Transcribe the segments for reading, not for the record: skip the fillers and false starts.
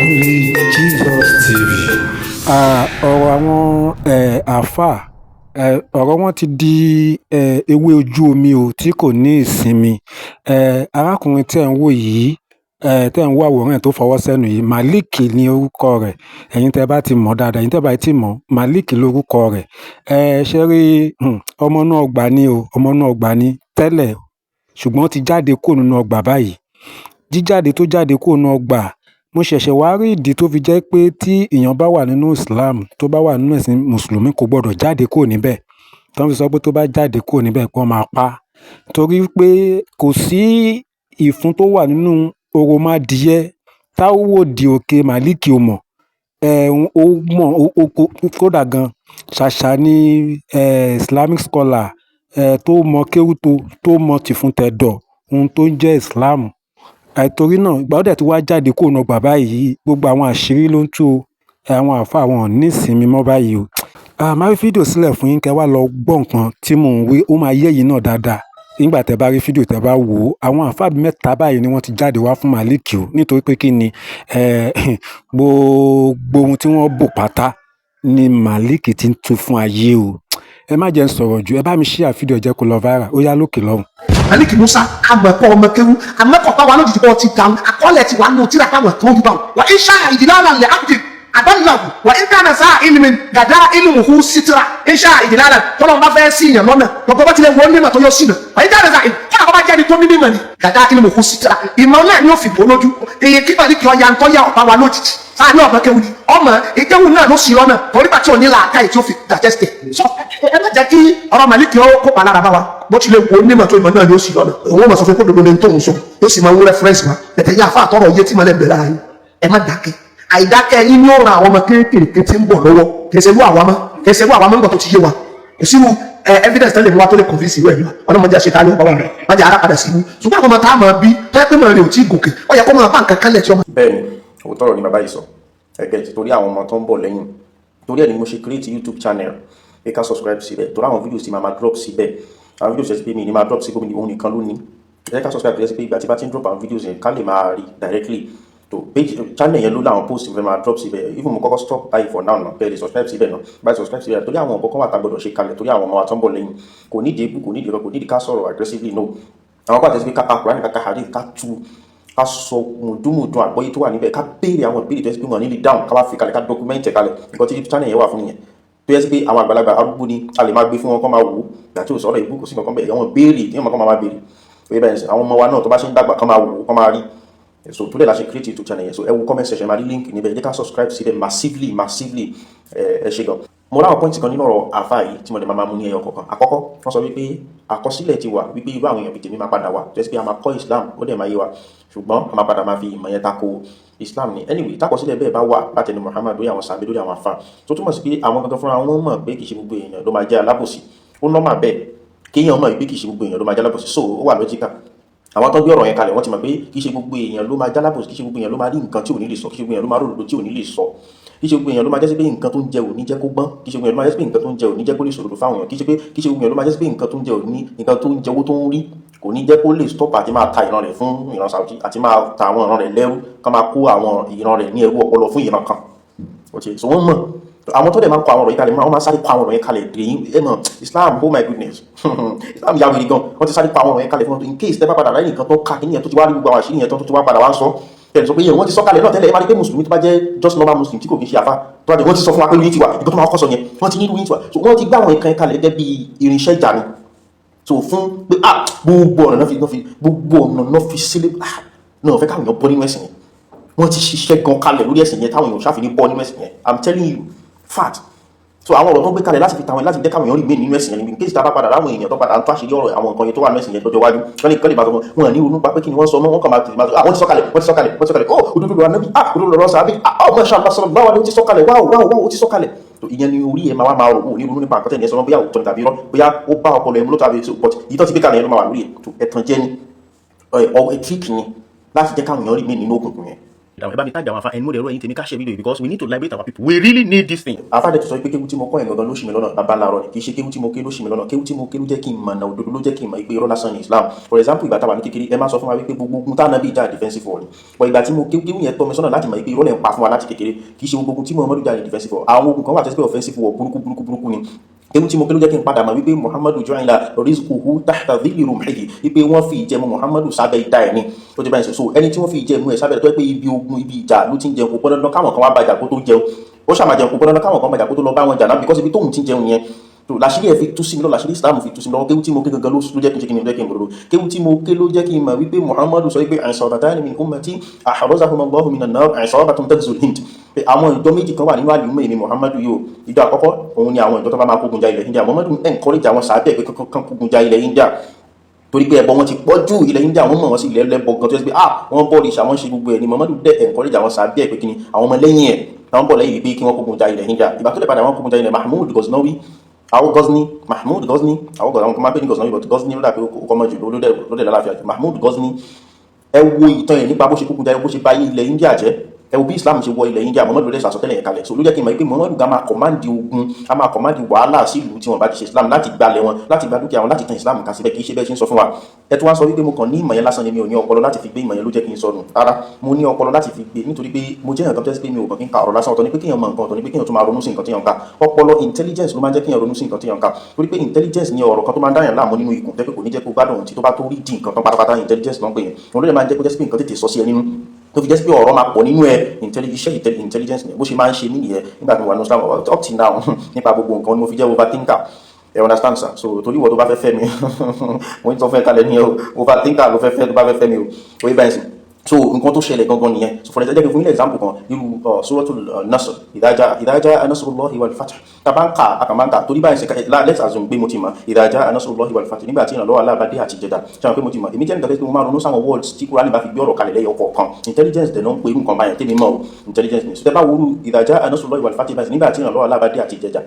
Only Jesus TV. Ọ̀rọ̀ àwọn àáfàá ọ̀rọ̀ wọn ti di ewé ojú omi o tí kò ní ìsinmi. Arákùnrin tí ẹ̀ ń wò yìí, tẹ́ ẹ̀ ń wo àwòrán ẹ̀ tó fọwọ́ sẹ́nu yìí, Malik ni orúkọ rẹ̀. Ẹ̀yin tẹ́ bá ti mọ̀ dáadáa, ẹ̀yin tẹ́ bá ti mọ̀, Malik lórúkọ rẹ̀. Ṣé rí ọmọ inú ọgbà ni o, ọmọ inú ọgbà ni tẹ́lẹ̀, ṣùgbọ́n ó ti jáde kúrò nínú ọgbà báyìí. Jíjáde tó jáde kúrò nínú ọgbà, mo ṣẹ̀ṣẹ̀ wá rí ìdí tó fi jẹ́ pé tí èèyàn bá wà nínú Islam, tó bá wà nínú ẹ̀sìn Mùsùlùmí kò gbọdọ̀ jáde kúrò níbẹ̀. Tí wọ́n fi sọ pé tó bá jáde kúrò níbẹ̀ pé wọ́n máa pa á. Torí pé kò sí ìfun tó wà nínú òròmọdìẹ táwò di òkè Malik ò mọ̀. Ó mọ̀ kódà gan ṣàṣà ni Islamic scholar tó mọ kéwú tó mọ tìfun tẹ̀dọ̀ ohun tó ń jẹ́ Islam. Torí náà ìgbà ó dẹ̀ tí wá jáde kúrò nínú ọgbà báyìí, gbogbo àwọn àṣírí ló ń tú o. Àwọn àáfàá wọn ò ní ìsinmi mọ́ báyìí o. Máa fi fídíò sílẹ̀ fún yín kẹ́ wá lọ gbọ́ nǹkan tí mò ń wí, ó máa yé yín náà dáadáa. Nígbà tẹ́ bá rí fídíò tẹ́ bá wò ó, àwọn àáfàá mẹ́ta báyìí ni wọ́n ti jáde wá fún Malik o, nítorí pé kí ni gbogbo ohun tí wọ́n bò pátá ni Malik ti ń tú fún ayé o. Ẹ má jẹ́ ń sọ̀rọ̀ jù, ẹ bá mi share fídíò jẹ́ kó lọ viral, ó yá lókè lọ́hùn. Malik Musa amẹ̀kọ́ ọmọ kéwú amẹ́kọ̀ọ́ táwa lójijì bọ́ ti dàn akọ́lẹ̀ ti wà nù tíra táwọn tó ń bá wà iṣẹ́ ìdílára lẹ̀ abdi adánilàwù wà ìkànnà sáà ìlìmìn gàdá ìlùmùhù sítira iṣẹ́ ìdílára tọ́lọ́ bá fẹ́ sí ìyàn lọ́nà gbogbo bá tilẹ̀ wọ́n nímọ̀ tó yọ sínú wà ìkànnà sáà kọ́nà bá jáde tó ní mímọ̀ ni gàdá ìlùmùhù sítira ìmọ̀ náà ni ó fi bò lójú èyí kí Malik ọ̀yà ntọ́ yà ọ̀pá wa lójijì sáà ní ọ̀bẹ kéwù ni ọmọ ìkéwù náà ló sì lọ́nà torí bàtí ò ní làákà yìí tí ó fi digest ẹ má jẹ́ kí ọ̀rọ̀ Malik ó kópa lára bá wa bó tilẹ̀ wo onímọ̀ tó ìmọ̀ náà ló sì lọ́nà òun ó mọ̀ sọ fún kódodo ní tóun sọ yóò sì máa wú rẹ́fúrẹ́nsì wa ẹ̀tẹ̀ yá àfa àtọ́rọ̀ yé tí mo lẹ́ bẹ̀rẹ̀ ayé ẹ má dákẹ́ àìdákẹ́ yín ní ó ran àwọn ọmọ kéékèèké tí ń bọ̀ lọ́wọ́ kẹsẹ̀rú àwọn ọmọ nígbà tó ti yé wa kò sínú evidence tẹ́lẹ̀ mi wá tó lè convince ìwé ẹ̀yọ́ ọ̀nà mọ̀já ṣe tálẹ́ ọ̀pá rẹ̀ májà ara padà sí i ṣùgbọ́n àwọn ọmọ tá a máa bí tọ́yẹ́ pé mọ̀ rẹ̀ ò tí ì gòkè ó yẹ kó máa bá nǹkan kálẹ̀ tí ọmọ. Bẹ́ẹ̀ni òótọ́ ọ̀rọ̀ ni bàbá yìí sọ ẹgẹ torí àwọn ọmọ tó ń bọ̀ lẹ́yìn torí ẹ̀ ni mo ṣe create YouTube channel ẹ ká subscribe síbẹ̀ torí àwọn fídíò sì máa drop síbẹ̀ àwọn fídíò sì pé mi ní máa drop sí gómìnà òun nìkan ló ní ẹ ká subscribe sí pé ìgbà tí bá ti ń drop àwọn fídíò yẹn ká lè máa rí directly to page channel yẹn ló láwọn post fẹ́ máa drop síbẹ̀ even mo kọ́kọ́ stop báyìí for now náà bẹ́ẹ̀ lè subscribe síbẹ̀ náà báyìí subscribe síbẹ̀ torí àwọn nǹkan kan wà tá gbọdọ̀ ṣe kalẹ̀ torí àwọn ọmọ wa tó ń bọ̀ lẹ́yìn kò nídìí ebú kò nídìí ká sọ̀rọ̀ aggressively no àwọn pàtẹ́sí pé ká pa Kùránì ká hadith ká tú ká sọ mùdúmùdún àgbọ́yé tó wà níbẹ̀ ká béèrè àwọn ìbéèrè tó yẹ pé wọn nílì dáhùn ká wá fi kalẹ̀ ká dọkumẹ́ntì kalẹ̀ nǹkan tí channel yẹn wà fún nìyẹn tó yẹ pé àwọn àgbàlagbà arúgbó ni a lè máa gbé fún wọn kó máa wò ó àti òsọ̀rọ̀ ìbú kò sí nǹkan bẹ́ẹ̀ àwọn béèrè tí wọn kọ́ máa béèrè òye bẹ́ẹ̀ sẹ́ àwọn ọmọ wa náà tó bá ṣe ń dàgbà kó máa wò ó kó máa rí so tó lè la ṣe create YouTube channel yẹn so ẹ wo comment section máa rí link níbẹ̀ ẹ jẹ́ ká subscribe sí dem massively ẹ ṣe gan mo láwọn pọ́ìntì kan nínú ọ̀rọ̀ àfáà yìí tí mo lè máa mú ní ẹyọ kọ̀ọ̀kan àkọ́kọ́ wọ́n sọ wípé àkọsílẹ̀ ti wà wípé irú àwọn èèyàn bíi tèmi máa padà wà tó yẹ pé a máa kọ́ Islam ó dẹ̀ máa yé wa ṣùgbọ́n a máa padà máa fi ìmọ̀ yẹn tako Islam ni anyway takọsílẹ̀ bẹ́ẹ̀ bá wà láti ẹnu Muhammad lórí àwọn sàbẹ̀ lórí àwọn afá tó túmọ̀ sí pé àwọn gangan fúnra wọn mọ̀ pé kì í ṣe gbogbo èèyàn ló máa jẹ́ alábòsí ó nọ́mà bẹ́ẹ̀ kéèyàn mọ̀ pé kì í ṣe gbogbo èèyàn ló máa jẹ́ alábòsí so ó wà lọ́jíkà àwọn tó gbé ọ̀rọ̀ yẹn kalẹ̀ wọ́n ti mọ̀ pé kì í ṣe gbogbo èèyàn ló máa jẹ́ alábòsí kì í ṣe gbogbo èèyàn ló máa rí nǹkan tí ò ní lè sọ kì í ṣe gbogbo èèyàn ló máa ròdòdó tí ò ní lè sọ kì í ṣe gbogbo èèyàn ló máa jẹ́ sí pé nǹkan tó ń jẹ ò ní jẹ́ kó gbọ́n kì í ṣe gbogbo èèyàn ló máa jẹ́ sí pé nǹkan tó ń jẹ ò ní jẹ́ kó lè sòrò fáwọn èèyàn kì í ṣe gbogbo èèyàn ló máa jẹ́ sí pé nǹkan tó ń jẹ ò ní nǹkan tó ń jẹ owó tó ń rí kò ní jẹ́ kó lè stop àti máa ta ìran rẹ̀ fún ìran Saudi àti máa ta àwọn ìran rẹ̀ lẹ́rú ká máa kó àwọn ìran rẹ̀ ní ẹrú ọpọlọ fún ìran kan so wọ́n mọ̀ àwọn tó dẹ̀ máa ń kọ àwọn ọ̀rọ̀ yìí kalẹ̀ wọ́n máa sáré kọ àwọn ọ̀rọ̀ yẹn kalẹ̀ dèyìn ẹ̀mọ̀ Islam oh my goodness Islam yà wèrè gan wọ́n ti sáré kọ àwọn ọ̀rọ̀ yẹn kalẹ̀ fún wọn in case tẹ́ bá padà láyé nǹkan tó ká kí nìyẹn tó ti wá rí gbogbo àwọn àṣírí yẹn tó ti wá padà wá sọ tẹ̀lé sọ pé wọ́n ti sọ kalẹ̀ náà tẹ́lẹ̀ ẹ máa rí pé mùsùlùmí tó bá jẹ́ just normal muslim tí kò kí ń ṣe àfá tó bá jẹ́ wọ́n ti sọ fún wa pé lóyún tiwa nǹkan tó máa kọ́ sọ yẹn wọ́n ti ní lóyún tiwa so wọ́n ti gbá àwọn nǹkan yẹn kalẹ̀ gẹ́gẹ́ bí irinṣẹ́ ìjà ni so fún pé gbogbo ọ̀nà náà fi sílé náà fẹ́ káwọn èèyàn bọ́ nínú ẹ̀sìn yẹn wọ́n ti ṣiṣẹ́ gan kalẹ̀ lórí ẹ̀sìn yẹn táwọn èèyàn ṣáfi ní bọ́ nínú ẹ̀sìn yẹn I'm telling you fact so àwọn ọ̀rọ̀ tó gbé kalẹ̀ láti fi tàwọn láti jẹ́ káwọn èèyàn rí mí nínú ẹ̀sìn yẹn ní kéjì tá a bá padà láwọn èèyàn tó padà ń tó àṣírí ọ̀rọ̀ àwọn nǹkan yẹn tó wà nínú ẹ̀sìn yẹn lọ́jọ́ wájú kọ́lé bá sọ wọn ní ronú pa pé kí ni wọ́n sọ mọ́ wọn kàn máa tètè máa sọ wọ́n ti sọ̀kalẹ̀ ó òdodo lọ́wọ́ anábì òdodo lọ́wọ́ sàábì masha Allah sallallahu alaihi ó ti sọ̀kalẹ̀ wáwò ó ti sọ̀kalẹ̀ tó ìyẹn ni orí ẹ̀ máa rò ó ní ronú nípa àkọ́tẹ́ ìyẹn sọ bóyá òótọ́ tàbí irọ́ bóyá ó bá ọpọlọ ẹmu ló tàbí but yìí tó ti gbé kalẹ̀ yẹn ló máa wà lórí ẹ̀ tó ẹ̀tàn jẹ́ ni tíìkì ni láti jẹ́ káwọn èèyàn rí mí nínú òkùnkùn yẹn ẹ bá mi tag àwọn afa ẹni mo dẹ̀ rọ ẹ̀yin tèmi ká share video because we need to liberate our people, we really need this thing. àfáàdé tó sọ pé kéwú tí mo kọ́ yẹn gangan ló ṣì mí lọ́nà bàbá ńlá rọ ni kì í ṣe kéwú tí mo ké ló ṣì mí lọ́nà, kéwú tí mo ké ló jẹ́ kí n mọ̀ náà òdodo ló jẹ́ kí n mọ̀ ìgbé irọ́ lásán ní Islam. For example ìgbà táwa ní kékeré ẹ máa sọ fún wa wípé gbogbo ogun táwọn nábì jà defensive war ni, but ìgbà tí mo kéwú yẹn tọ́ mi sọ́nà láti mọ̀ ìgbé irọ́ lẹ̀ ń pa fún wa láti kékeré, kì í ṣe gbogbo ogun tí Muhammadu jà defensive war, àwọn ogun kan wà tẹ́sí pé offensive war burúkú ni. kéwú tí mo ké ló jẹ́ kí n padà mọ̀ wípé Muhammadu ju'ila rizquhu tahta dhilli rumhihi, wípé wọ́n fi ìjẹmu Muhammadu sábẹ́ idà ẹ̀ ni ó ti báyìí. So ẹni tí wọ́n fi ìjẹmu ẹ̀ sábẹ́ tó yẹ pé ibi ogun ibi ìjà ló ti ń jẹun kò gbọ́dọ̀ káwọn kan wá bàjá kó tó jẹun, ó ṣàmàjẹun kò gbọ́dọ̀ káwọn kan bàjá kó tó lọ bá wọn jà náà because ibi tóun ti ń jẹun yẹn tó làṣírí ẹ̀ fi tú sí mi lọ, làṣírí Islam fi tú sí mi lọ. kéwú tí mo ké gangan ló jẹ́ kí n ṣe kí ni jẹ́ kí n gbòdòdó, kéwú tí mo ké ló jẹ́ kí n mọ̀ wípé Muhammadu sọ wípé isabatan min ummati ahrazahumullahu minan nar isabatun taghzul Hind, pé àwọn ìjọ méjì kan wà nínú àlùmọ́ èmi Muhammadu yìí o. ìjọ àkọ́kọ́ òun ni àwọn ìjọ tó bá máa kógun ja ilẹ̀ India. Muhammadu encourage àwọn sàábẹ̀ pé kankan kógun ja ilẹ̀ India torí pé ẹbọ wọn ti pọ̀ jù ilẹ̀ India, wọ́n mọ̀ wọ́n sí ilẹ̀ lẹ́bọ gan tó yẹ pé wọ́n bọ́ ìṣà wọ́n ṣe gbogbo ẹ̀ ni. Muhammadu dẹ̀ encourage àwọn sàábẹ̀ pé kí ni àwọn ọmọ lẹ́yìn ẹ̀ táwọn bọ̀ lẹ́yìn pé kí wọ́n kógun ja ilẹ̀ India. ìgbà tó lè padà wọ́n kógun ja ilẹ̀ Mahmud Ghaznawi àwọn Ghazni Mahmud Ghazni àwọn kan máa ń pè ní Ghaznawi but Ghazni ló dàbí ó kọ́ mọ́ jù ló dẹ̀ lálàáfíà jù. Mahmud Ghazni ẹ wo ìtàn ẹ̀ nípa bó ṣe kógun ja bó ṣe bá ilẹ̀ India jẹ́, ẹ wo bí Islam ṣe wọ ilẹ̀ India. Muhammadu lè sàsọtẹ́lẹ̀ yẹn kalẹ̀, so ló jẹ́ kí n mọ̀ pé Muhammadu ga máa kọ̀máǹdì ogun, a máa kọ̀máǹdì wàhálà sí ìlú tí wọ́n bá ti ṣe Islam, láti gbalẹ̀ wọn, láti gba dúkìá wọn, láti tan Islam kà síbẹ̀, kì í ṣe bẹ́ẹ̀ ṣe ń sọ fún wa. ẹ tún wá sọ wípé mo kàn ní ìmọ̀ yẹn lásán ni mi ò ní ọpọlọ láti fi gbé ìmọ̀ yẹn ló jẹ́ kí n sọnù. rárá mo ní ọpọlọ láti fi gbé, nítorí pé mo jẹ́ nǹkan tó ṣe pé mi ò kàn kí n ka ọ̀rọ̀ lásán. ọ̀tọ̀ ni pé kéèyàn mọ̀ nǹkan, ọ̀tọ̀ ni pé kéèyàn tún máa ronú sí nǹkan tí yàn ń ka. ọpọlọ intelligence ló máa ń jẹ́ kéèyàn ronú sí nǹkan tí yàn ń ka, torí pé intelligence ni ọ̀rọ̀ kan tó máa ń dáyàn láàmú nínú ikùn tẹ́pẹ́ kò ní jẹ́ kó gbádùn tí tó bá tó rí di nǹkan tán pátápátá. Intelligence ló ń pè yẹn, òun ló lè máa ń jẹ́ kó jẹ́ sí pé nǹkan tètè sọ sí ẹ nínú, tó fi jẹ́ pé ọ̀rọ̀ máa pọ̀ nínú ẹ̀. Intelligence ni bó ṣe máa ń ṣe mí nìyẹn nígbà tí mo wà ní Islam up till now nípa gbogbo nǹkan ni mo fi jẹ́ overthinker, ẹ understand sir. So torí ìwọ tó bá fẹ́ fẹ́ mi mo ń tọ́ fẹ́ kalẹ̀ ní overthinker ló fẹ́ fẹ́ tó bá fẹ́ fẹ́ mi o oye báyìí sí. So nǹkan tó ṣẹlẹ̀ gangan nìyẹn. So for example fún ilé example kan irú suratul Nasr idha jaa nasrullahi wal fath tabanka akamanka torí báyìí ṣe let's assume pé mo ti mọ̀ idha jaa nasrullahi wal fath nígbà tí ìrànlọ́wọ́ alábàdé àti ìjẹta ṣe pé mo ti mọ̀. èmi jẹ́ nǹkan tó máa ronú sáwọn words tí Kùránì bá fi gbé ọ̀rọ̀ kalẹ̀ lẹ́yọ kọ̀ọ̀kan. Intelligence dẹ̀ náà ń pe irú nǹkan báyẹn tèmi mọ̀ o intelligence ni. so tẹ́ bá wúrú idha jaa nasrullahi wal fath báyìí nígbà tí ìrànlọ́wọ́ alábàdé àti ìjẹta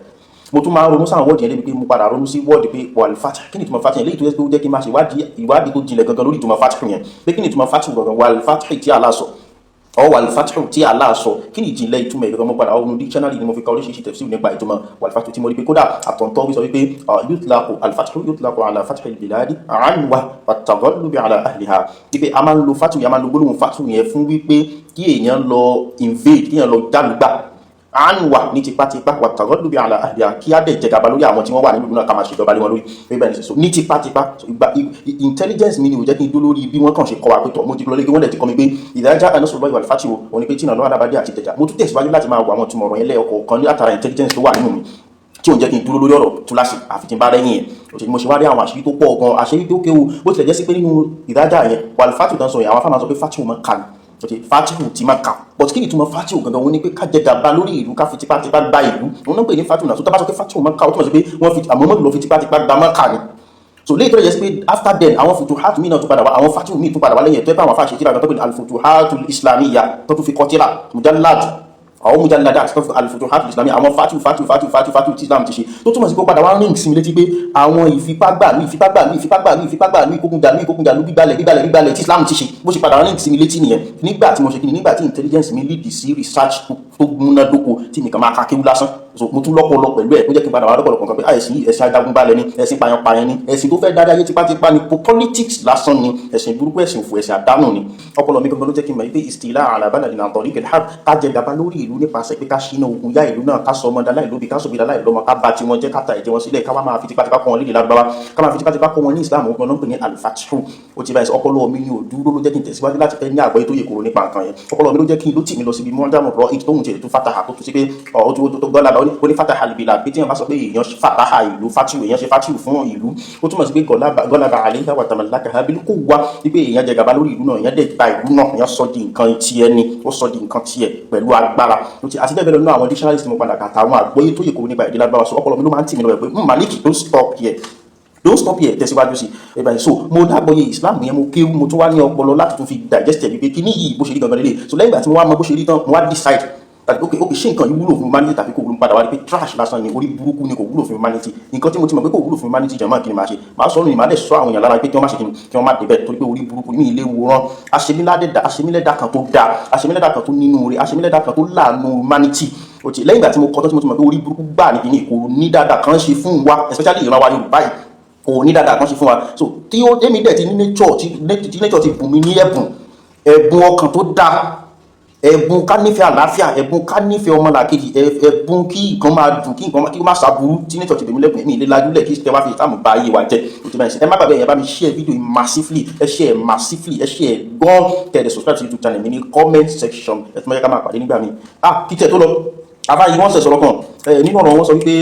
mo tún máa ronú sáwọn wọ́ọ̀dì yẹn débi pé mo padà ronú sí wọ́ọ̀dì pé wal fath kí ni ìtumọ̀ fath yẹn léyìí tó yẹ pé ó jẹ́ kí n máa ṣe ìwádìí tó jinlẹ̀ gangan lórí ìtumọ̀ fath yẹn pé kí ni ìtumọ̀ fath gangan wal fath tí Allah sọ ọ wal fath tí Allah sọ kí ni ìjìnlẹ̀ ìtumọ̀ ìgbẹ́gbẹ́ mo padà ọ̀run dictionary ni mo fi ka oríṣiríṣi tafsir nípa ìtumọ̀ wal fath tí mo rí pé kódà àtọ̀ntọ́ wí sọ wípé yutlaqu al fath yutlaqu ala fathil biladi anwa wat-taghallubi ala ahliha wípé a máa ń lo fath yẹn a máa ń lo gbólóhùn fath yẹn fún wípé kí èèyàn lọ invade kí èèyàn lọ dálùgbà àánúwà ní tipátipá wà tàgọ́dùbí àlà àdìyà kí á dẹ̀ jẹgàba lórí àwọn tí wọ́n wà nínú náà ká máa ṣèjọba lé wọn lórí bẹ́ẹ̀ ní so ní tipátipá intelligence mi ni ò jẹ́ kí n dó lórí bí wọ́n kàn ṣe kọ́ wa pé tọ̀ mo ti lọ lé kí wọ́n dẹ̀ ti kọ́ mi pé ìdájá anásùlọ́ ìwà ìfàtìwò òní pé tìǹà lọ́wọ́ alábàdé àti ìjẹjà mo tún tẹ̀síwájú láti máa wọ àwọn túmọ̀ ọ̀rọ̀ yẹn lẹ́ọ̀kọ̀ kan látara intelligence tó wà nínú mi tí ò ń jẹ́ kí n dúró lórí ọ̀rọ̀ túláṣì àfi tí n bá rẹ́yìn ẹ̀ òṣèlú mo ṣe wá rí àwọn àṣírí tó pọ̀ gan àṣírí tó kéwu bó tilẹ̀ jẹ́ sí pé nínú ìdájá yẹn wàlúfàtù tán sọ yẹn àwọn afáàmà sọ pé fàtìwò máa ń kà ní fatihu ti máa kà but kí ni ìtumọ̀ fatihu gangan wọn ni pé ká jẹ gàba lórí ìlú ká fi tipátipá gba ìlú wọn náà pè ní fatihu náà so tá bá sọ pé fatihu máa kà ó túmọ̀ sí pé wọ́n fi Muhammadu lọ fi tipátipá gba máa kà ní so léyìí tó lè jẹ́ sí pé after then àwọn futuhat mi náà tún padà wá àwọn fatihu mi tún padà wá lẹ́yìn ẹ̀ tó ẹ́ pé àwọn afáàṣẹ tíra kan tó pè ní al-futuhatul islamiyya tó tún fi kọ́ tíra mujallad àwọn mujalladat tó fi al-futuhatul islamiyya àwọn fatihu tí Islam ti ṣe tó túmọ̀ sí pé ó padà wá ring sí mi létí pé àwọn ìfipágbàlú ìkógunjàlú gbígbàlẹ̀ tí Islam ti ṣe bó ṣe padà ring sí mi létí nìyẹn nígbà tí mo ṣe kí ni nígbà tí intelligence mi lead sí research tó múnádóko tí mi kàn máa kakéwú lásán so mo tún lọ́pọ̀lọ́ pẹ̀lú ẹ̀ ó jẹ́ kí n padà wá lọ́pọ̀lọpọ̀ kan pé ẹ̀sìn yìí ẹ̀sìn ajagunbalẹ̀ ni ẹ̀sìn payanpayan ni ẹ̀sìn tó fẹ́ dáadáa ayé tipátipá ni politics lásán ni ẹ̀sìn burúkú ẹ̀sìn òfò ẹ̀sìn àdánù ni ọpọlọ mi gangan ló jẹ́ kí n mọ̀ pé istila ala baladin an tariqil harb ká jẹ gàba lórí ìlú nípasẹ̀ pé ká ṣínà ogun yá ìlú náà ká sọ ọmọdé aláìlóbi ká sọ bí aláìlọ́mọ ká bá tiwọn jẹ́ ká ta ẹ̀jẹ̀ wọn sílẹ̀ ká wá máa fi tipátipá kọ́ wọn lédè Lárúbáwá ká máa fi tipátipá kọ́ wọn ní Islam ọgbọ́n náà ń pè ní al-fathu ó ti báyìí ọpọlọ mi ni ò dúró ló jẹ́ kí n tẹ̀síwájú láti fẹ́ ní àgbọ́yé tó yẹ kúrò nípa nǹkan yẹn ọpọlọ mi ló jẹ́ kí n ló tì mí lọ síbi mọ́ńdàmù rọ ìtò tóun tiẹ̀ tó fataha tó tún sí pé ó tó gbọ́lá ó ní fataha libila pé tí wọ́n bá sọ pé èèyàn fataha ìlú fatihu èèyàn ṣe fatihu fún ìlú ó túmọ̀ sí pé gọ́lába àléhà wà tamallakaha bil quwwa wípé èèyàn jẹ gàba lórí ìlú náà èèyàn dẹ̀ gba ìlú náà èèyàn sọ di nǹkan tiẹ̀ ni ó sọ di nǹkan tiẹ̀ pẹ̀lú agbára àti bẹ́ẹ̀ bẹ́ẹ̀ lọ nínú àwọn dictionaries tí mo padà kà àtàwọn àgbọ́yé tó yẹ kúrò nípa èdè Lárúbáwá so ọpọlọ mi ló máa ń tì mí lọ pé Maliki don't stop here tẹ̀síwájú sí ẹ̀bà yìí so mo dágbọ́yé Islam yẹn mo kéwú mo tún wá ní ọpọlọ láti tún fi digest ẹ̀ wípé kí ní yìí bó ṣe rí gangan lélẹ̀ so lẹ́yìn ìgbà tí mo wá mọ bó ṣe rí tán mo wá decide ok ṣé nǹkan yìí wúlò fún humanity tàbí kò wúlò padà wá rí pé trash lásán ni orí burúkú ni kò wúlò fún humanity nǹkan tí mo ti mọ̀ pé kò wúlò fún humanity jẹ̀mọ́ kí ni máa ṣe máa sọ ọ́ lónìí máa dẹ̀ sọ àwọn èèyàn lára pé kí wọ́n má ṣe kí ni kí wọ́n má débẹ̀ torí pé orí burúkú ní ilé wòran aṣemílẹ́dà kan tó dáa aṣemílẹ́dà kan tó nínú rẹ̀ aṣemílẹ́dà kan tó láàánú humanity ó ti lẹ́yìn ìgbà tí mo kọ́ tó tí mo ti mọ̀ pé orí burúkú gbà ní kíní kò ní dáadáa kan ṣe fún wa especially ìran wa Yorùbá yìí kò ní dáadáa kan ṣe fún wa so tí ó tẹ́mi dẹ̀ ti ní nature ti bùn mi ní ẹ̀bùn ọkàn tó dáa ẹ̀bùn ká nífẹ̀ẹ́ àlàáfíà ẹ̀bùn ká nífẹ̀ẹ́ ọmọlàkejì ẹ̀bùn kí nǹkan máa dùn kí nǹkan má ṣàbùrú tí nature ti bẹ̀mí lẹ́bùn ẹ̀mí ìlélajúlẹ̀ kí ṣe wá fi ìtààmú bá ayé wa jẹ́ òtún báyìí ẹ má gbàgbé ẹ̀yẹ bá mi share video massively ẹ share gan tẹ̀lé subscribe to YouTube channel mi ní comment section ẹ̀ tún mọ́ yẹ ká máa pàdé nígbà mi kí tẹ̀ tó lọ àbáyé wọ́n sẹ̀ sọ̀rọ̀ kan nínú ọ̀rọ̀ wọn sọ wípé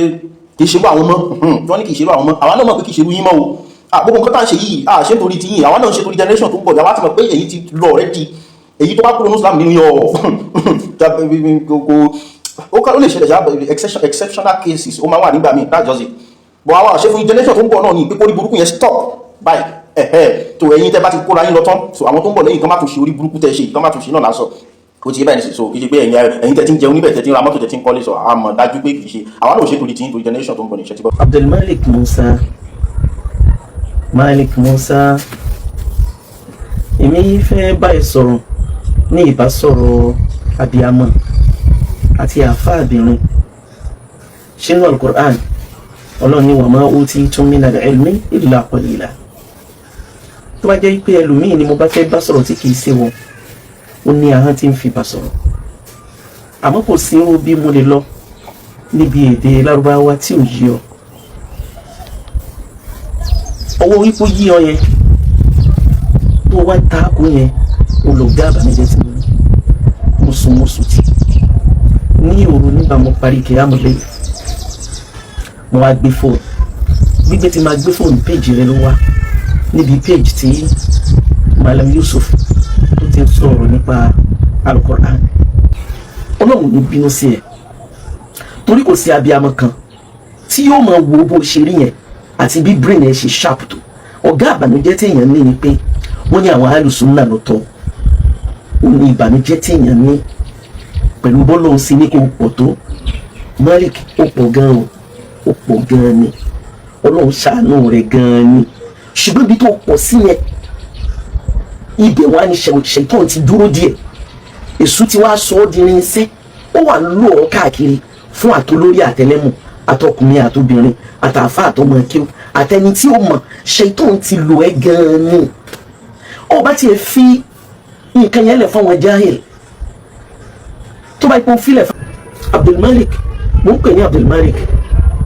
kì í ṣerú àwọn mọ́ wọ́n ní kì í ṣerú àwọn mọ́ àwa náà mọ̀ pé kì í ṣerú yín mọ́ o gbogbo nǹkan tá à ń ṣe yìí ṣé nítorí ti yín àwa náà ń ṣe torí generation tó ń bọ̀ àwa ti mọ̀ pé èyí ti lọ rẹ́ di èyí tó bá kúrò ní Islam nínú yọ ó lè ṣẹlẹ̀ ṣá exceptional cases ó máa wà nígbà míì that's just it but àwọn àṣẹ fún generation tó ń bọ̀ náà ní pé orí burúkú yẹn stop báyìí tó ẹ̀yin tẹ́ bá ti kóra yín lọ tán so àwọn tó ń bọ̀ lẹ́yìn kan má tún ṣe orí burúkú tẹ́ ṣe kan má tún ṣe náà lásọ ó ti yé báyìí so kì í ṣe pé ẹ̀yin tẹ́ ti ń jẹun níbẹ̀ tẹ́ ti ń ra mọ́tò tẹ́ ti ń kọ́lé sọ àmọ́ dájú pé kì í ṣe àwọn náà ò ṣe torí tí torí generation tó ń bọ̀ ní ìṣẹ́ tí bọ́. Abdulmalik Musa èmi fẹ́ báyìí sọ̀rọ̀ ní ìbásọ̀rọ̀ abiyamọ àti àfáàbìnrin ṣínú al-Qur'an ọlọ́ni wa ma utitum minal ilmi illa qalila tó bá jẹ́ pé ẹlòmíì ni mo bá fẹ́ bá sọ̀rọ̀ tí kìí ṣe wọn ó ní ahọ́n tí ń fi bá sọ̀rọ̀ àmọ́ kò sí irú bí mo lè lọ níbi èdè Lárúbáwá tí ò yí ọ ọwọ́ wípé yí ọ yẹn tó wá tako yẹn olùgbé àbámẹ́jẹ tí mo sùn tí ní òru nígbà mo parí kìámù lẹ́yìn mo wá gbé fóònù gbígbé tí máa gbé fóònù péjì rẹ ló wá níbi péjì tí Malam Yusuf tó ti ń sọ̀rọ̀ nípa Al-Qur'an Ọlọ́run ló bínú sí ẹ torí kò sí abiyamọ kan tí yóò máa wo bó ṣe rí yẹn àti bí brain ẹ ṣe sharp tó ọ̀gá àbànújẹ́ téèyàn ní ni pé wọ́n ní àwọn alùsùnà lọ́tọ̀ ó ní ìbànújẹ́ téèyàn ní pẹ̀lú bọ́lọ́hún sí ní kò pọ̀ tó Malik ó pọ̀ gan ó pọ̀ gan ni Ọlọ́run ṣàánú rẹ̀ gan ni ṣùgbọ́n ibi tó pọ̀ sí yẹn ibẹ̀ wá ní ṣètò ti dúró díẹ̀ èṣù ti wá sọ ọ́ di irinṣẹ́ ó wà lò ọ́ káàkiri fún àtolórí àtẹlẹ́mù àtọkùnrin àtobìnrin àtàfà àtọmọkíw àtẹni tí ó mọ̀ ṣètò ti lò ẹ́ gan ni ọba tiẹ̀ fi nǹkan yẹn lẹ̀ fún àwọn jahil tó bá ipò filẹ̀ fún Abdulmalik mo ń pè ní Abdulmalik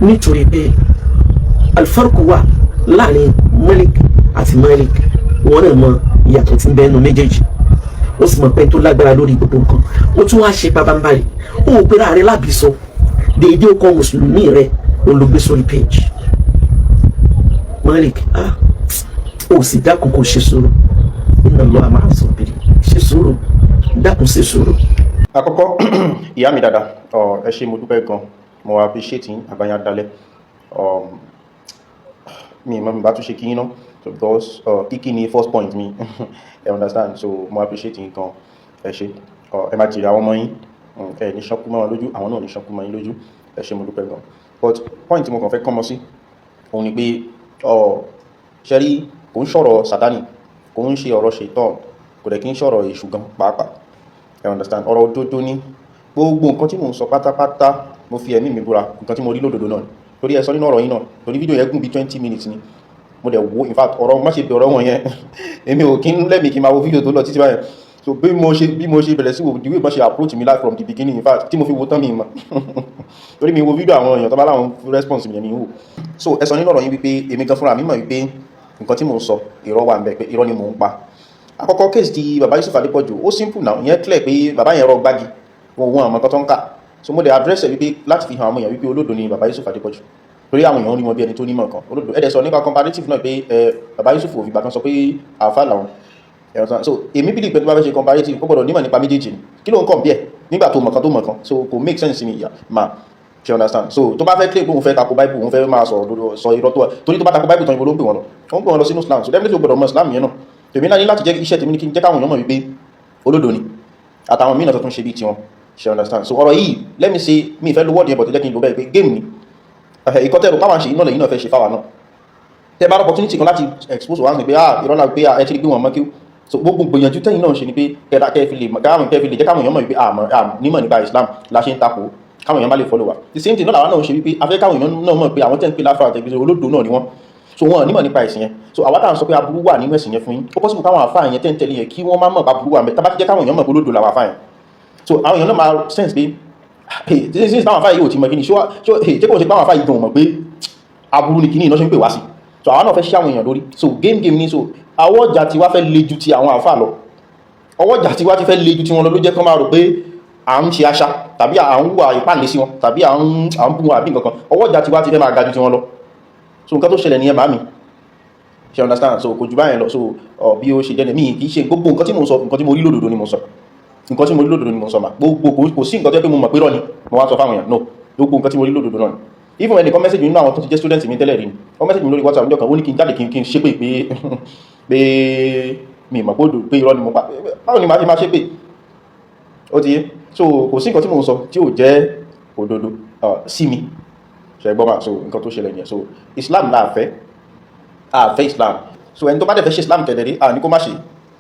nítorí pé alifarku wà láàrin Malik àti Malik wọn náà mọ ìyàtọ̀ tí ń bẹ nínú méjèèjì ó sì mọ̀ pé tó lágbára lórí gbogbo nǹkan ó tún wá ṣe pabambarì ó ò gbéra rẹ lábìsọ déédéé ó kọ mùsùlùmí rẹ ó ló gbé sórí péjì Malik ó sì dákun kò ṣe sùúrù inna Allaha ma'a as-sabirin ṣe sùúrù dákun ṣe sùúrù. Àkọ́kọ́ ìyá mi dáadáa ẹ ṣé mo dúpẹ́ gan mo appreciate yín àbáyá dalẹ̀ mi bá tún ṣe kí yín náà because kíkí ni first point mi ẹ understand so mo appreciate yín gan ẹ ṣé ẹ máa jìrì àwọn ọmọ yín ẹ ní ṣánkú mọ́ wọn lójú àwọn náà ní ṣánkú mọ́ yín lójú ẹ ṣé mo dúpẹ́ gan but point mo kàn fẹ́ kọ́mọ sí òun ni pé ṣẹ́rí kò ń ṣọ̀rọ̀ Sátánì kò ń ṣe ọ̀rọ̀ ṣètán kò dẹ̀ kí ń ṣọ̀rọ̀ èṣù gan pàápàá ẹ understand ọ̀rọ̀ òdodo ní gbogbo nǹkan tí mo ń sọ pátápátá mo fi ẹ̀mí mi búra nǹkan tí mo rí lódodo náà torí ẹ sọ nínú ọ̀rọ̀ yín náà torí fídíò yẹn gùn bí 20 minutes ni mo dẹ̀ wo in fact ọ̀rọ̀ má ṣe bẹ̀ ọ̀rọ̀ wọn yẹn èmi ò kí ń lẹ́mìí kí n máa wo fídíò tó lọ títí báyẹn so bí mo ṣe bẹ̀rẹ̀ sí wo the way bọ́n ṣe approach mi live from the beginning in fact tí mo fi wo tán mi mọ̀ torí mi wo fídíò àwọn èèyàn tó bá láwọn response mi yẹn mi wò so ẹ sọ nínú ọ̀rọ̀ yín wípé èmi gan fúnra mi mọ̀ wípé nǹkan tí mo ń sọ irọ́ wà ń bẹ pé irọ́ ni mo ń pa àkọ́kọ́ case ti bàbá Yusuf Adépọ̀jù ó simple now ìyẹn clear pé bàbá yẹn rọ gbági wọn àmọ́ tó ń kà so mo dẹ̀ address ẹ̀ wípé láti fi hàn àwọn èèyàn wípé olódo ni bàbá Yusuf Adépọ̀jù torí àwọn èèyàn rí wọn bí ẹni tó nímọ̀ kan olódo ẹ̀dẹ̀ sọ nípa comparative náà pé bàbá Yusuf ò fìgbà kan sọ pé àáfà làwọn so èmi believe pé tó bá fẹ́ ṣe comparative ó gbọ́dọ̀ nímọ̀ nípa méjèèjì ni kí ló ń kàn bí ẹ̀ nígbà tó mọ̀ kan tó mọ̀ kan so kò make sense ni ìyá máa ṣe understand so tó bá fẹ́ claim pé òun fẹ́ tako Bible òun fẹ́ máa sọ irọ́ tó torí tó bá tako Bible tán ìbò ló ń pè wọn lọ wọ́n ń pè wọn lọ sínú Islam so definitely ó gbọ́dọ̀ mọ̀ Islam yẹn náà tèmi náà ní láti jẹ́ iṣẹ́ tèmi ní kí n jẹ́ káwọn èèyàn mọ̀ wípé olódo ni àtàwọn mìíràn tó tún ṣe bí tiwọn She understand. So ọ̀rọ̀ yìí let me say mi ìfẹ́ lo word yẹn but jẹ́ kí n lo bẹ́ẹ̀ pé game ni ìkọ́tẹ́rù páwọn ṣe iná lẹ́yìn náà fẹ́ ṣe fáwa náà tẹ́ bá opportunity kan láti expose wa ní pé ìrọ́lá pé ẹ ti rí pé wọ́n mọ́ kí so gbogbo gbìyànjú tẹ́yìn náà ṣe ni pé kẹ́ẹ̀fì lè jẹ́ káwọn èèyàn mọ̀ wípé nímọ̀ nípa Islam la ṣe ń takò káwọn èèyàn má lè follow wa the same thing náà làwọn náà ṣe wípé afẹ́ káwọn èèyàn náà mọ̀ pé àwọn tẹ́ ń pè láfà àtẹ̀gbẹ̀sẹ̀ olódò náà ni wọ́n so wọn nímọ̀ nípa ẹ̀sìn yẹn so àwa táwọn sọ pé aburú wà nínú ẹ̀sìn yẹn fún yín ó possible káwọn àfáà yẹn tẹ́ ń tẹ̀lé yẹn kí wọ́n má mọ̀ bá burú wà mẹ́ tá bá ti jẹ́ káwọn èèyàn mọ̀ pé olódò làwọn àfáà yẹn so àwọn èèyàn náà máa sense pé since táwọn àfáà yìí ò ti mọ̀ kí ni ṣé kò ṣe táwọn àfáà yìí gan mọ̀ pé aburú ni kí ni iná ṣe ń pè wá sí so àwọn náà fẹ́ ṣí àwọn èèyàn lórí so game ni so àwọ̀ ọjà tiwa fẹ́ le ju ti àwọn àfáà lọ ọwọ́ ìjà tí wá ti fẹ́ le ju tí wọn lọ ló jẹ́ kán máa rò pé à ń ṣe àṣà tàbí à ń wà ìpàlẹ̀ sí wọn tàbí à ń bú wọn àbí nǹkan ọwọ́ ìjà tí wá ti fẹ́ máa ga ju tí wọn lọ so nǹkan tó ṣẹlẹ̀ nìyẹn bá mi ṣe understand so kò jù báyẹn lọ so bí ó ṣe jẹ́ mi kì í ṣe gbogbo nǹkan tí mo sọ nǹkan tí mo rí lódodo ni mo sọ nǹkan tí mo rí lódodo ni mo sọ mà gbogbo kò sí nǹkan tó yẹ pé mo mọ̀ pé rọ ni mo wá sọ fáwọn èèyàn no gbogbo nǹkan tí mo rí lódodo náà ni even ẹnìkan message mi nínú àwọn tó ti jẹ́ student mi tẹ́lẹ̀ rí ni wọ́n message mi lórí WhatsApp níjọ́ kan ó ní kí n jáde kí n ṣépè pé mi mọ̀ pé irọ́ ni mo pa báwo ni màá ti máa ṣépè ó ti yé so kò sí nǹkan tí mo ń sọ tí ò jẹ́ òdodo sí mi ṣẹgbọ́n máa so nǹkan tó ṣẹlẹ̀ nìyẹn so Islam láàfẹ́ Islam so ẹni tó bá dẹ̀ fẹ́ ṣe Islam tẹ̀lẹ̀rí ní kó má ṣe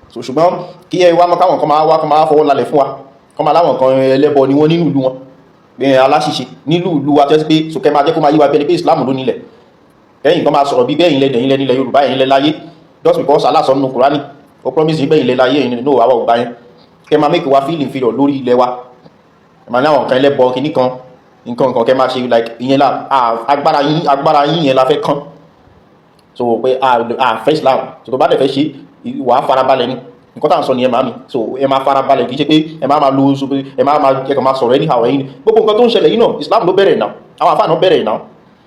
so ṣùgbọ́n kí ẹ wá káwọn kan máa fọwọ́ lálẹ̀ fún wa kọ́ máa láwọn kan ẹlẹ́bọ ni wọ́n nínú ìlú wọn aláṣìṣe nílùú ìlú wa tẹ́sí pé so kẹ́ máa jẹ́ kó máa yí wa bẹ́ẹ̀ ni pé Islam ló nílẹ̀ ẹ̀yin kan máa sọ̀rọ̀ bí bẹ́ẹ̀ ilẹ̀ nílẹ̀ Yorùbá ẹ̀yin lẹ láyé just because Allah sọ nínú Kùránì ó promise bẹ́ẹ̀ ilẹ̀ láyé ẹ̀yin nínú àwa ògbà yẹn kẹ́ máa make wa feel inferior lórí ilẹ̀ wa ma ní àwọn kan ẹlẹ́bọ kìíní kan nǹkan kẹ́ máa ṣe like ìyẹn la agbára yín yẹn la fẹ́ kán so pé fẹ́ Islam so tó bá dẹ̀ fẹ́ ṣe wà á farabalẹ̀ ni nǹkan tá à ń sọ nìyẹn màmí so ẹ máa farabalẹ̀ kì í ṣe pé ẹ máa lo so pé ẹ máa sọ̀rọ̀ ẹni àwọn ẹ̀yin gbogbo nǹkan tó ń ṣẹlẹ̀ yìí náà Islam ló bẹ̀rẹ̀ náà àwọn àfáà náà bẹ̀rẹ̀ náà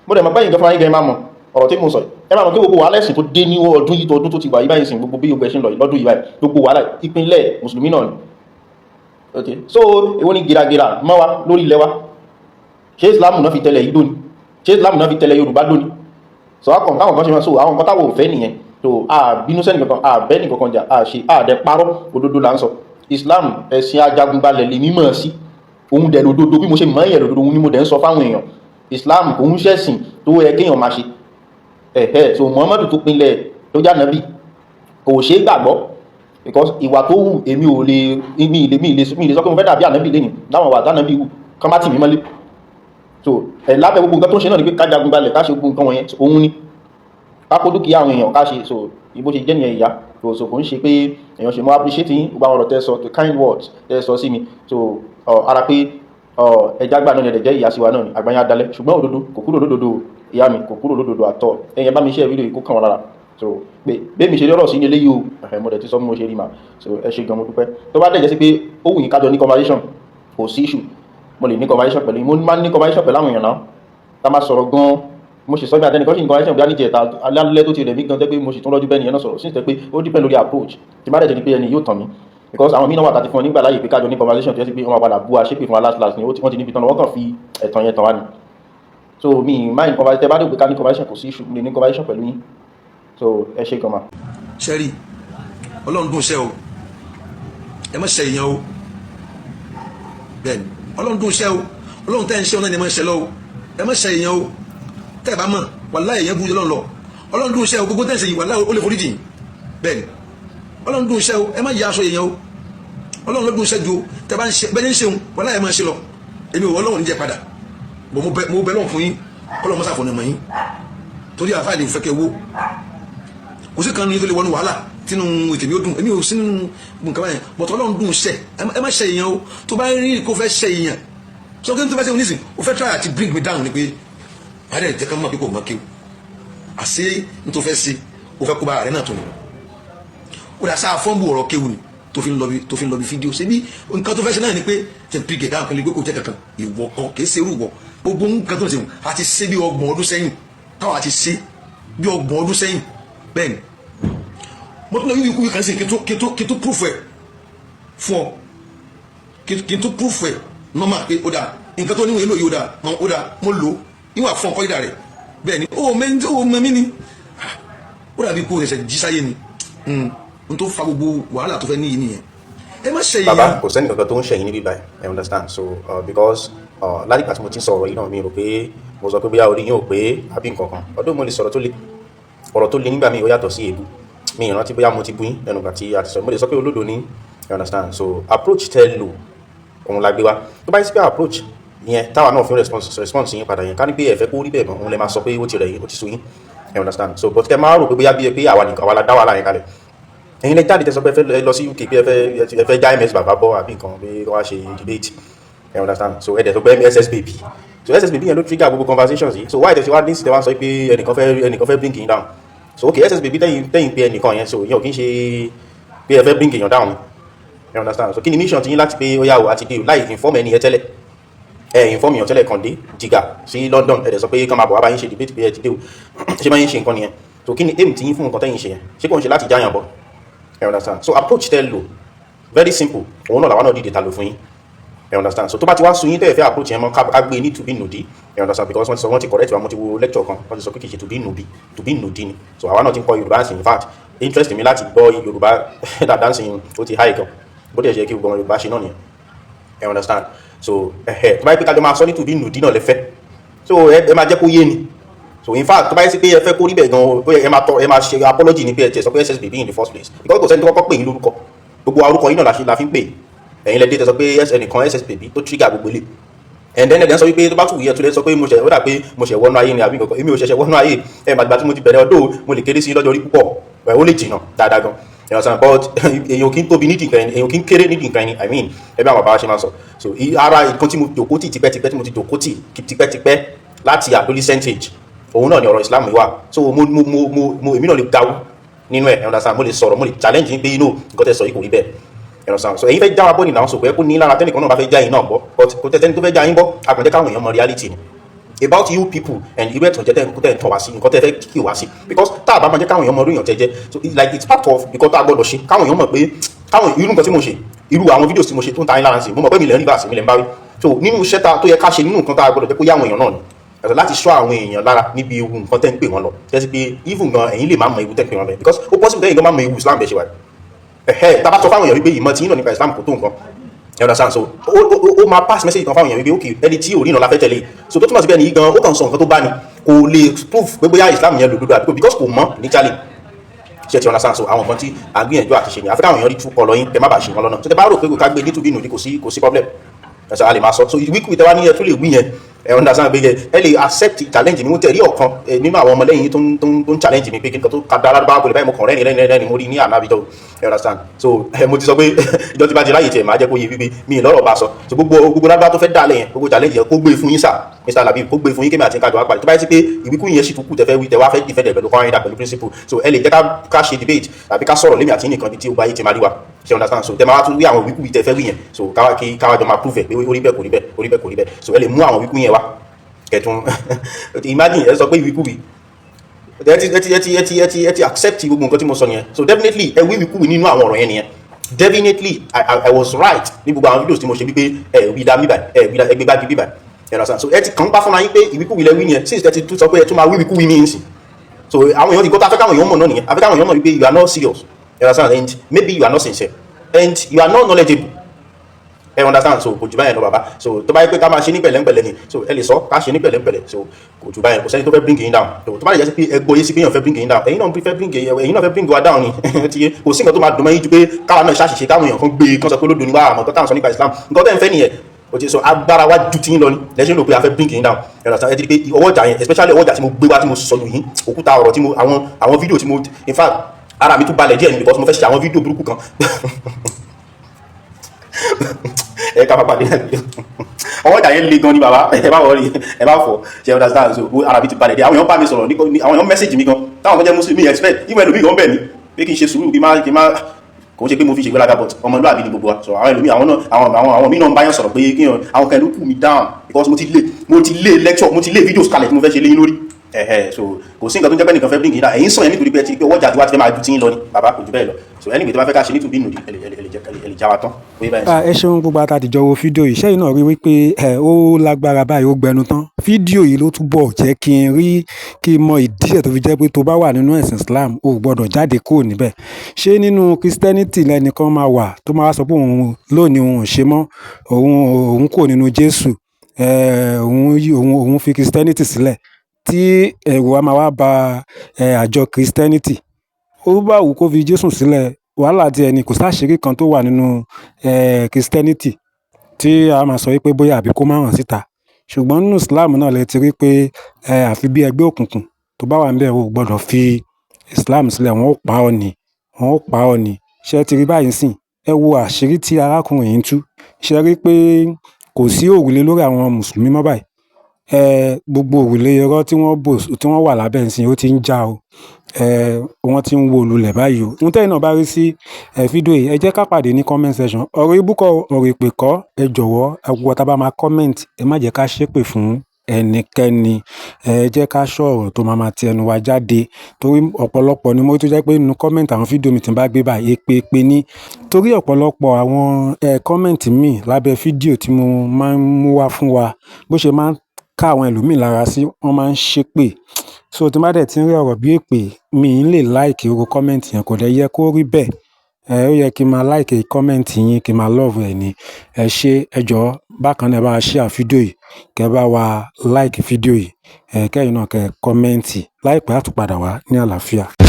mo dẹ̀ mọ̀ pé nǹkan fúnra yín gan ẹ máa mọ̀ ọ̀rọ̀ tí mo sọ ẹ máa mọ̀ pé gbogbo wàhálà ẹ̀sìn tó dé ní ọdún yìí tó ti wà yí báyìí sìn gbogbo bí gbogbo ẹ̀sìn lọ lọ́dún yìí báyìí gbogbo wàhálà ìpínlẹ̀ mùsùlùmí náà ni okay so èwo ni gíragíra mọ́ wa lórí ilẹ̀ wa ṣé Islam náà fi tẹ̀lẹ̀ yìí lónìí ṣé Islam náà fi tẹ̀lẹ̀ Yorùbá lónìí so káwọn kan ṣe máa so àwọn nǹkan táwọn ò fẹ́ nìyẹn so bínú sẹ́ni kankan bẹ́ẹ̀ni kankan jà ṣe dẹ parọ́ òdodo là ń sọ Islam ẹ̀sìn ajagunbalẹ̀ lè mímọ̀ sí òun dẹ̀ lòdodo bí mo ṣe mọ̀ ẹ̀yẹ̀ lòdodo òun ni mo dẹ̀ ń sọ fáwọn èèyàn Islam kò ń ṣẹ̀sìn tó yẹ kéèyàn máa ṣe so Muhammadu tó pinlẹ̀ tó já nàbì kò ṣe é gbàgbọ́ because ìwà tó wù èmi ò lè mi lè sọ pé mo fẹ́ dàbí ànábì lẹ́yìn láwọn wà tánàbì wù kán bá tì mí mọ́lé so lábẹ́ gbogbo nǹkan tó ń ṣe náà ni pé ká jagun balẹ̀ ká ṣe gbogbo nǹkan wọ̀nyẹn òun ni ká kó dúkìá àwọn èèyàn ká ṣe so ibo ṣe jẹ́ nìyẹn ìyá so kò ń ṣe pé èèyàn ṣe mọ́ appreciate yín gbogbo àwọn ọ̀rọ̀ tẹ́ sọ the kind words tẹ́ sọ sí mi so ara pé ẹja gbà náà ni ẹ̀dẹ̀ jẹ́ ìyá sí wa náà ni àgbáyé adalẹ̀ ṣùgbọ́n òdodo kò kúrò lódodo ìyá mi kò kúrò lódodo àtọ̀ ẹ̀yẹn bá mi ṣe fídíò kó kàn wọ́n lára so pé bẹ́ẹ̀ mi ṣe lọ́rọ̀ sí ilé yìí o mo dẹ̀ ti sọ bí mo ṣe rí ma so ẹ ṣe gan mo dúpẹ́ tó bá dẹ̀ jẹ́ sí pé ó wù yín kájọ ní conversation kò sí issue mo lè ní conversation pẹ̀lú mo máa ń ní conversation pẹ̀lú àwọn èèyàn náà tá máa sọ̀rọ̀ gan mo ṣe sọ bí àtẹnìkan ṣì ní conversation bí a ní jẹta alálẹ́ tó ti rẹ̀ mí gan tẹ́ pé mo sì tún lọ́jú bẹ́ẹ̀ nìyẹn náà sọ̀rọ̀ sí pé ó depend lórí approach tí má dẹ̀ jẹ́ ni pé ẹni yóò tàn mí because àwọn mí náà wà tàti fún ọ nígbà láyè pé kájọ ní conversation tó yẹ sí pé wọ́n padà bú wa ṣépè fún wa last ni wọ́n ti níbi tán wọ́n kàn fi ẹ̀tàn yẹn tàn wá ni so mi máa ń conversation tẹ́ bá dé pé ká ní conversation kò sí issue lè ní conversation pẹ̀lú yín so ẹ ṣe gan ma. sẹ́rí ọlọ́run dùn ṣẹ́ o ẹ má ṣe èèyàn o bẹ́ẹ̀ni ọlọ́run dùn ṣẹ́ o ọlọ́run tẹ́ ń ṣe ọ̀nà ni ẹ má ṣe lọ o ẹ má ṣe èèyàn o tẹ́ ẹ bá mọ̀ wàláhì èèyàn bú ọlọ́run lọ ọlọ́run dùn ṣẹ́ o gbogbo tẹ́ ń ṣe yìí wàláhì ó lè forí jìn bẹ́ẹ̀ni ọlọ́run dùn ṣẹ́ o ẹ má yà aṣọ èèyàn o ọlọ́run ló dùn ṣẹ́ ju o tẹ́ bá ń ṣe bẹ́ẹ̀ ń ṣeun wàláhì ẹ má ṣe lọ èmi ò ọlọ́run níjẹ padà mo bẹ lọ́run fún yín ọlọ́run mọ́sàfọ́ ni mọ̀ yín torí àfáà lè fẹ́ kẹ́ wó kò sí kan ní tó lè wọnú wàhálà tínú ètè mi ó dùn èmi ò sí nínú nǹkan báyẹn bọ̀tọ̀ ọlọ́run dùn ṣẹ́ ẹ má ṣe èèyàn o tó bá rí kó fẹ́ ṣe èèyàn sọ kí n tó fẹ́ ṣe onísìn o fẹ́ try àti bring me down ni pé ààrẹ jẹ́ ká mọ̀ pé kò mọ̀ kéwù àṣé n tó fẹ́ ṣe o fẹ́ kó bá ààrẹ náà tó ni ó dà sáà fọ́nbù ọ̀rọ̀ kéwù ni tó fi ń lọ bí fídíò ṣe bí nǹkan tó fẹ́ ṣe náà ni pé tẹ̀ pí gẹ̀dá nǹkan lè gbé kó jẹ́ kankan ìwọ kan kì í ṣe irú ìwọ gbogbo nǹkan tó ń ṣe àti ṣe bí 30 ọdún sẹ́yìn táwọn àti ṣe bí 30 ọdún sẹ́yìn bẹ́ẹ̀ ni mo tún lọ yíwí kúwí kan sí kí n tó proof ẹ̀ fún ọ kí n tó proof ẹ̀ normal pé ó dáa nǹkan tó níwọ̀n èlò yìí ó dáa mo lò níwọ̀n fún ọkọ̀ ìdá rẹ̀ bẹ́ẹ̀ ni ó mẹ́mí ni ó dàbí kó ṣẹ̀ṣẹ̀ jí sáyé ni n tó fa gbogbo wàhálà tó fẹ́ níyì nìyẹn ẹ má ṣe bàbá èèyàn. kò sẹ́ni kankan tó ń ṣẹ̀yìn níbí báyìí I understand so because ládìgbà tí mo ti ń sọ̀rọ̀ yìí náà mi rò pé mo sọ pé bóyá orí yín ò pé àbí nǹkan kan ọdún mo lè sọ̀rọ̀ tó le ọ̀rọ̀ tó le nígbà míì ó yàtọ̀ sí èébú mi ìrántí bóyá mo ti bú yín lẹ́nu ìgbà tí a ti sọ mo lè sọ pé olódo ní I understand so approach tẹ́ lò òun la gbé wa tó bá yẹ sí pé approach yẹn táwa náà fi response yín padà yẹn ká ní pé ẹ̀fẹ́ kó rí bẹ́ẹ̀ gan òun lè máa sọ pé ó ti rẹ̀ yín ó ti sú yín I understand so but kẹ́ máa rò pé bóyá bíi pé àwa la dá wàhálà yẹn kalẹ̀ ẹ̀yin lẹ jáde tẹ́ sọ pé ẹ fẹ́ lọ sí UK pé ẹ fẹ́ já MS bàbá bọ́ àbí nǹkan pé wọ́n á ṣe debate I understand so ẹ dẹ̀ sọ pé SS baby so SS baby yẹn ló trigger gbogbo conversations yìí so why tẹ̀sí wá ní ìsìtẹ̀ wá sọ pé ẹnìkan fẹ́ bring yín down so okay SS baby tẹ́yìn pé ẹnìkan yẹn so yẹn ò kí ń ṣe pé ẹ fẹ́ bring yín down I understand so kí ni mission ti yín láti pé ó yà wò àti dé láì inform ẹni yẹn tẹ́lẹ̀ inform yàn tẹ́lẹ̀ kàn dé jìgà sí London ẹ dẹ̀ sọ pé kàn máa bọ̀ wá bá yín ṣe debate pé ẹ ti dé o ṣé bá yín ṣe nǹkan nìyẹn so kí ni aim ti yín fún nǹkan tẹ́yìn ṣe yẹn ṣé kò ń ṣe láti jáyàn bọ̀ I understand so approach tẹ́ lò very simple òun náà làwọn náà dìde ta lò fún yín I understand so tó bá ti wá sun yín tẹ́ ẹ fẹ́ approach yẹn mọ́ ká gbé ní tùbí nùdí I understand because wọ́n ti correct wa mo ti wo lecture kan wọ́n ti sọ pé kì í ṣe tùbí nùdí ni so àwa náà ti ń kọ́ Yorùbá in fact interest mi láti gbọ́ Yorùbá dáadáa sí ó ti high gan bó dẹ̀ ṣe kí gbogbo Yorùbá ṣe náà nìyẹn I understand so tó bá yẹ pé kájọ máa sọ ní tùbí nùdí náà lẹ́fẹ́ so ẹ máa jẹ́ kó yé ni so in fact tó bá yẹ sí pé ẹ fẹ́ kó rí bẹ̀ gan ẹ máa ṣe apology ní pé ẹ tẹ̀ sọ pé SS baby in the first place because kò sẹ́ni tó kọ́kọ́ pè yín lórúkọ gbogbo orúkọ yín náà la fi ń pè ẹ̀yin lẹ́dí tẹ́ sọ pé ẹnìkan SS baby tó trigger gbogbo ilé and then ẹ̀dẹ̀ sọ wípé tó bá tù yẹ tó lẹ́ sọ pé ó dà pé mo ṣẹ̀ wọnú ayé ni àbí nǹkan èmi ò ṣẹ̀ṣẹ̀ wọnú ayé màgbà tí mo ti bẹ̀rẹ̀ ọdún mo lè kéré sí lọ́jọ́ orí púpọ̀ ó lè jìnnà dáadáa gan but èyàn kì í tóbi nídìí nǹkan ẹni èyàn kì í kéré nídìí nǹkan ẹni I mean ẹbí àwọn bàbá ṣe máa sọ so ara nǹkan tí mo jòkó tì tipẹ́tipẹ́ tí mo ti jòkó tì tipẹ́tipẹ́ láti adolescent age òun náà ni ọ̀rọ̀ Islam wà so èmi náà lè dáwó nínú ẹ̀ understand mo lè sọ̀rọ̀ mo lè challenge ní pé nǹkan tẹ́ sọ yìí kò rí bẹ́ẹ̀ understand so èyí fẹ́ já wa bọ́ nìyàwó sọ pé kó ní lára tẹ́nìkan náà bá fẹ́ já yín náà bọ́ but kò tẹ́tẹ́ni tó fẹ́ já yín bọ́ àpẹẹrẹ káwọn èèyàn mọ reality ni about you people and irú ẹ̀tàn jẹ́ tẹ́ tọ́ wá sí nǹkan tẹ́ fẹ́ kí wá sí because tá a bá máa jẹ́ káwọn èèyàn mọ irú èèyàn tẹ́ jẹ́ so like it's part of because tá a gbọ́dọ̀ ṣe káwọn èèyàn mọ̀ pé káwọn irú nǹkan tí mo ṣe irú àwọn fídíò tí mo ṣe tó ń ta yín lára sí mo mọ̀ pé mi lè ń rí bá sí mi lè ń bá rí so nínú iṣẹ́ tó yẹ ká ṣe nínú nǹkan tá a gbọ́dọ̀ jẹ́ kó yá àwọn èèyàn náà ni ẹ̀sọ̀ láti ṣọ́ àwọn èèyàn lára níbi ewu nǹkan tẹ́ ń pè wọ́n lọ jẹ́sí pé even gan ẹ̀yin lè má mọ ewu tẹ́ ń pè wọ́n bẹ́ẹ̀ because ó possible tẹ́yìn gan má mọ ewu Islam bẹ́ẹ̀ ṣe wà tá a bá sọ fáwọn èèyàn wípé ìmọ̀ tí yín náà nípa Islam kò tó nǹkan understand so ó máa pass message kan fáwọn èèyàn wípé ok ẹni tí òrí náà la fẹ́ tẹ̀lé so tó túmọ̀ sí bẹ́ẹ̀ ni gan ó kàn sọ nǹkan tó bá ní kò lè prove pé bóyá Islam yẹn lòdòdó àbíkó because kò mọ̀ níjàlè ṣe ti understand so àwọn nǹkan tí àgbìyànjú àti ṣe ni àfi káwọn èèyàn rí tú ọlọ yín kẹ má bàa ṣe wọn lọ́nà so tẹ bá rò pé kò ká gbé nítubí nù ní kò sí problem ẹ̀sọ́ a lè máa sọ so wíkú tẹ wá ní ẹ tó lè wí yẹn ẹ understand pé ẹ lè accept challenge mi mo tẹ̀ rí ọ̀kan nínú àwọn ọmọlẹ́yìn tó ń challenge mi pé kí n kan tó ka dára bá wọlé báyìí mo kàn rẹ́ni mo rí ní àná àbíjọ́ ẹ understand so mo ti sọ pé ìjọ tí bá ti láyè tiẹ̀ máa jẹ́ kó yẹ wípé mi lọ́rọ̀ bá sọ so gbogbo lábá tó fẹ́ dà lẹ́yìn gbogbo challenge yẹn kó gbé fún yín sà Mr. Labib kó gbé fún yín kémi àti kájọ àpàdé tó bá yẹ sí pé ìwíkú yẹn sì tún kù tẹ́fẹ́ wí tẹ́wá fẹ́ defend pẹ̀lú kọ́rin dà pẹ̀lú principle so ẹ lè jẹ́ ká ṣe debate àbí ká sọ̀rọ̀ lémi àti nìkan tí ó bá yé ti máa rí wa ṣe understand so tẹ́ máa tún wí àwọn ìwíkú yìí tẹ́fẹ́ wí yẹn so káwá jọ máa prove ẹ̀ pé orí bẹ́ẹ̀ kò rí bẹ́ẹ̀ orí bẹ́ẹ̀ kò rí bẹ́ẹ̀ so ẹ lè mú àwọn ìwíkú yẹn wá kẹtùn imagine ẹ sọ pé ìwíkú yìí ẹ ti accept gbogbo nǹkan tí mo sọ nìyẹn so definitely ẹ wí ìwíkú yìí nínú àwọn ọ̀rọ̀ yẹn nìyẹn definitely I was right ní gbogbo àwọn videos tí mo ṣe wípé ẹ wí dá bíbà ẹ wí dá ẹgbẹ́ bá bíbà ẹ lọ sàn so ẹ ti kàn ń pa fúnra yín pé ìwíkú yìí lẹ wí yẹn since ẹ ti tún sọ pé ẹ tún máa wí ìwíkú yìí ní ìsìn so àwọn èèyàn ti gbọ́ tá a fẹ́ káwọn èèyàn mọ̀ náà nìyẹn àfẹ́ káwọn èèyàn mọ̀ wípé you are not serious ẹ lọ sàn and maybe you are not sincere and you are not knowledgeable ẹ understand so kò jù báyẹn lọ bàbá so tó bá yẹ pé ká máa ṣe ní pẹ̀lẹ́pẹ̀lẹ́ ni so ẹ lè sọ ká ṣe ní pẹ̀lẹ́pẹ̀lẹ́ so kò jù báyẹn kò sẹ́ni tó fẹ́ bring yín down so tó bá lè jẹ́ sí pé ẹ gbọ́ yé sí pé èèyàn fẹ́ bring yín down ẹ̀yin náà fẹ́ bring wa down ni kò sí nǹkan tó máa dùn mọ́ yín ju pé káwa náà ṣàṣìṣe káwọn èèyàn kan gbé kán sọ pé olódò ni wá àmọ́ táwọn sọ nípa Islam nǹkan tẹ́ ń fẹ́ nìyẹn o ti sọ agbára wa ju tiyín lọ ni lẹ́sìn rò pé a fẹ́ bring yín down ẹ ti rí pé ọwọ́ ìjà yẹn especially ọwọ́ ìjà tí mo gbé wá tí mo sọ lù yín òkúta ọ̀rọ̀ tí mo àwọn fídíò tí mo in fact ara mi tún balẹ̀ díẹ̀ ni because mo fẹ́ ṣe àwọn fídíò burúkú kan ẹ ká pàpà dé ọwọ́ ìjà yẹn le gan ni bàbá ẹ bá wọrí ẹ bá fọ ṣe understand so ara mi ti balẹ̀ díẹ̀ àwọn èèyàn bá mi sọ̀rọ̀ àwọn èèyàn message mi gan táwọn kan jẹ́ muslim mi expect ìwé ẹlòmíì gan bẹ̀ ni pé kí n ṣe sùúrù kí n má kò ṣe pé mo fi ṣe gbéraga but ọmọlúwàbí ni gbogbo wa so àwọn ẹlòmíì àwọn mí náà ń báyàn sọ̀rọ̀ pé kí àwọn kan ló kù mí down because mo ti lé lecture mo ti lé videos kalẹ̀ tí mo fẹ́ ṣe léyìn lórí so kò sí nǹkan tó ń jẹ́ pé nìkan fẹ́ bring yín down ẹ̀yin sọ yẹn nítorí pé tí ọwọ́ jà tí wá ti fẹ́ máa ju tí yín lọ ni bàbá kò jù bẹ́ẹ̀ lọ so anyway tó bá fẹ́ ká ṣe nítorí nù ẹ lè já wa tán pé báyìí. ẹ ṣeun gbogbo àtàdìjọ wo fídíò yìí sẹ́yìn náà rí wípé ó lágbára báyìí ó gbẹnu tán fídíò yìí ló túbọ̀ jẹ́ kí n mọ ìdíṣẹ̀ tó fi jẹ́ pé tó bá wà nínú ẹ̀sìn Islam o gbọ́dọ̀ jáde kúrò níbẹ̀ ṣé nínú Christianity lẹ́nìkan máa wà tó máa sọ pé òun lónìí òun ò ṣe mọ́ òun kò nínú Jésù òun fi Christianity sílẹ̀ tí ẹ̀rù wa máa wá ba àjọ Christianity ó bá wù kó fi Jésù sílẹ̀ wàhálà tí ẹni kò sáṣírí kan tó wà nínú Christianity tí a máa sọ wípé bóyá àbí kó má hàn síta ṣùgbọ́n nínú Islam náà lè ti rí pé àfi bí ẹgbẹ́ òkùnkùn tó bá wà níbẹ̀ o gbọ́dọ̀ fi Islam sílẹ̀ wọ́n ó pa ọ́ ni ṣé ti rí báyìí sìn ẹ wo àṣírí tí arákùnrin yìí ń tú ṣe rí pé kò sí òrùlé lórí àwọn mùsùlùmí mọ́ báyìí gbogbo òrùlé irọ́ tí wọ́n wà lábẹ́ ìsìn ó ti ń já o wọ́n ti ń wó lulẹ̀ báyìí o ohun tẹ́yìn náà bá rí sí fídíò yìí ẹ jẹ́ ká pàdé ní comment section ọ̀rọ̀ ibùkọ́ ọ̀rọ̀ ìpè kọ́ ẹ jọ̀wọ́ àgùkọ́ tá a bá máa comment ẹ má jẹ́ ká ṣépè fún ẹnikẹ́ni ẹ jẹ́ ká sọ ọ̀rọ̀ tó máa ti ẹnu wa jáde torí ọ̀pọ̀lọpọ̀ ni mo tó jẹ́ pé nínú comment àwọn fídíò mi tí n bá gbé báyìí èpè ní torí ọ̀pọ̀lọpọ̀ àwọn comment mi lábẹ́ fídíò tí mo máa ń mú wá fún wa bó ṣe máa ń ká àwọn ẹlòmíì lára sí wọ́n máa ń ṣépè so tí n bá dẹ̀ ti ń rí ọ̀rọ̀ bí èpè mi ń lè like irú comment yẹn kò dẹ̀ yẹ kó rí bẹ́ẹ̀ ó yẹ kí n máa like comment yín kí n máa love ẹ̀ ní ẹ ṣé ẹ jọ̀ọ́ bákan náà ẹ bá wa share fídíò yìí kẹ́ bá wa like fídíò yìí kẹ́yìn náà kẹ́ comment láìpẹ́ á tún padà wá ní àlàáfíà.